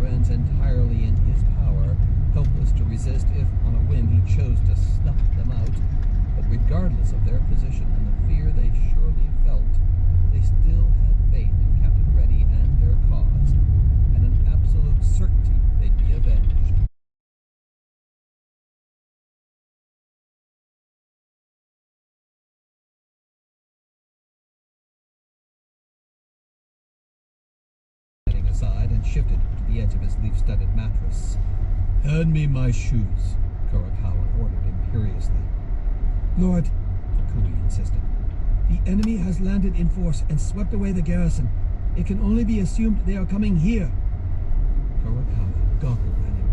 friends entirely in his power, helpless to resist if, on a whim, he chose to snuff them out. But regardless of their position and the fear they surely felt, they still had faith in Captain Reddy and their cause, and an absolute certainty they'd be avenged. Aside and shifted to the edge of his leaf-studded mattress. "Hand me my shoes," Kurokawa ordered imperiously. "Lord," Fukui insisted. "the enemy has landed in force and swept away the garrison. It can only be assumed they are coming here." Kurokawa goggled at him.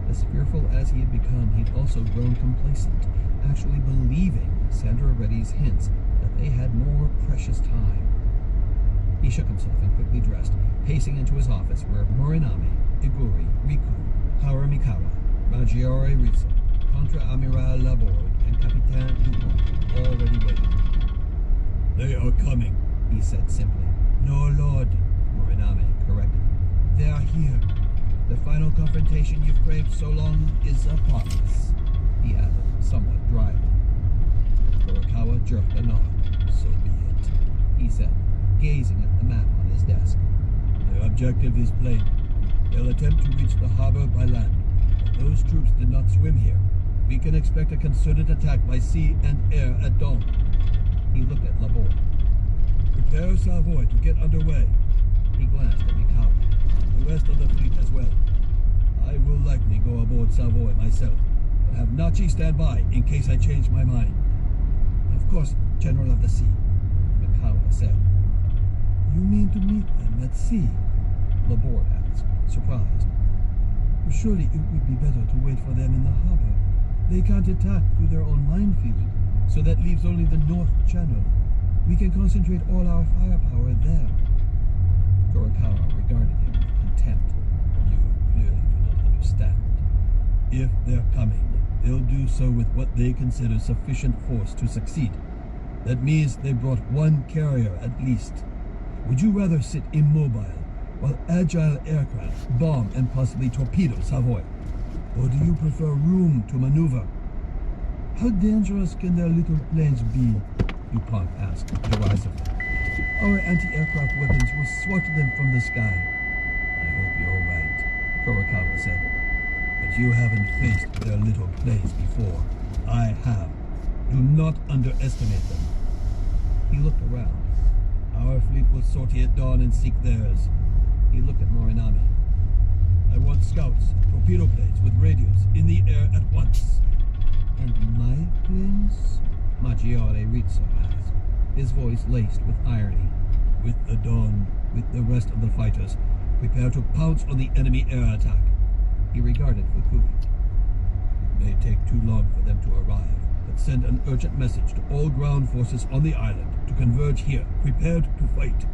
As fearful as he had become, he'd also grown complacent, actually believing Sandra Reddy's hints that they had more precious time. He shook himself and quickly dressed, pacing into his office where Morinami, Iguri, Riku, Haramikawa, Maggiore Rizzo, Contra-Amiral Laborde, and Capitan Dupont already waited. "They are coming," he said simply. "No, Lord," Morinami corrected. "they are here. The final confrontation you've craved so long is upon us," he added, somewhat dryly. Kurokawa jerked a nod. "So be it," he said, gazing at the map on his desk. "Their objective is plain. They'll attempt to reach the harbor by land. If those troops did not swim here, we can expect a concerted attack by sea and air at dawn." He looked at Laborde. "Prepare Savoy to get underway." He glanced at Mikawa. "The rest of the fleet as well. I will likely go aboard Savoy myself, but have Nachi stand by in case I change my mind." "Of course, General of the Sea," Mikawa said. "You mean to meet them at sea?" Laborde asked, surprised. "Surely it would be better to wait for them in the harbor. They can't attack through their own minefield, so that leaves only the North Channel. We can concentrate all our firepower there." Kurokawa regarded him with contempt. "You clearly do not understand. If they're coming, they'll do so with what they consider sufficient force to succeed. That means they brought one carrier at least. Would you rather sit immobile while agile aircraft bomb and possibly torpedo Savoy? Or do you prefer room to maneuver?" "How dangerous can their little planes be?" Dupont asked derisively. "Our anti-aircraft weapons will swat them from the sky." "I hope you're right," Kurokawa said. "But you haven't faced their little planes before. I have. Do not underestimate them." He looked around. "Our fleet will sortie at dawn and seek theirs." He looked at Morinami. "I want scouts, torpedo planes with radios, in the air at once." "And my planes?" Maggiore Rizzo asked, his voice laced with irony. "With the dawn, with the rest of the fighters, prepare to pounce on the enemy air attack." He regarded Fukui. "It may take too long for them to arrive, but send an urgent message to all ground forces on the island to converge here, prepared to fight.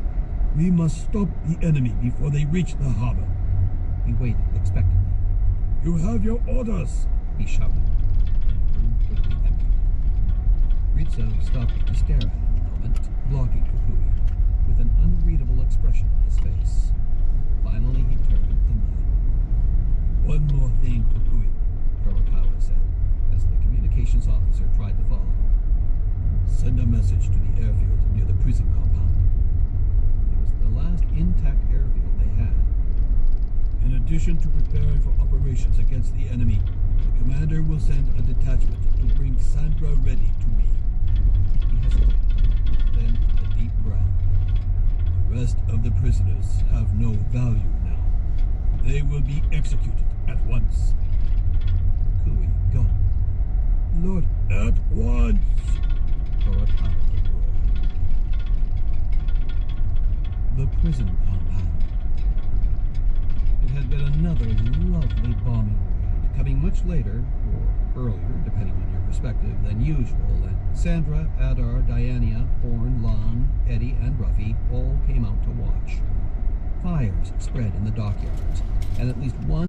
We must stop the enemy before they reach the harbor." He waited expectantly. "You have your orders!" he shouted. The room quickly emptied. Rizzo stopped to stare at him a moment, blocking Fukui, with an unreadable expression on his face. Finally he turned and left. "One more thing, Fukui," Kurokawa said, as the communications officer tried to follow. "Send a message to the airfield near the prison compound." It was the last intact airfield they had. "In addition to preparing for operations against the enemy, the commander will send a detachment to bring Sandra Reddy to me." He hesitated, then took a deep breath. "The rest of the prisoners have no value now. They will be executed at once." Fukui gulped. "Lord, at once!" Kurokawa roared. The prison compound. It had been another lovely bombing raid, coming much later, or earlier, depending on your perspective, than usual, and Sandra, Adar, Diania, Horn, Lon, Eddie, and Ruffy all came out to watch. Fires spread in the dockyards, and at least one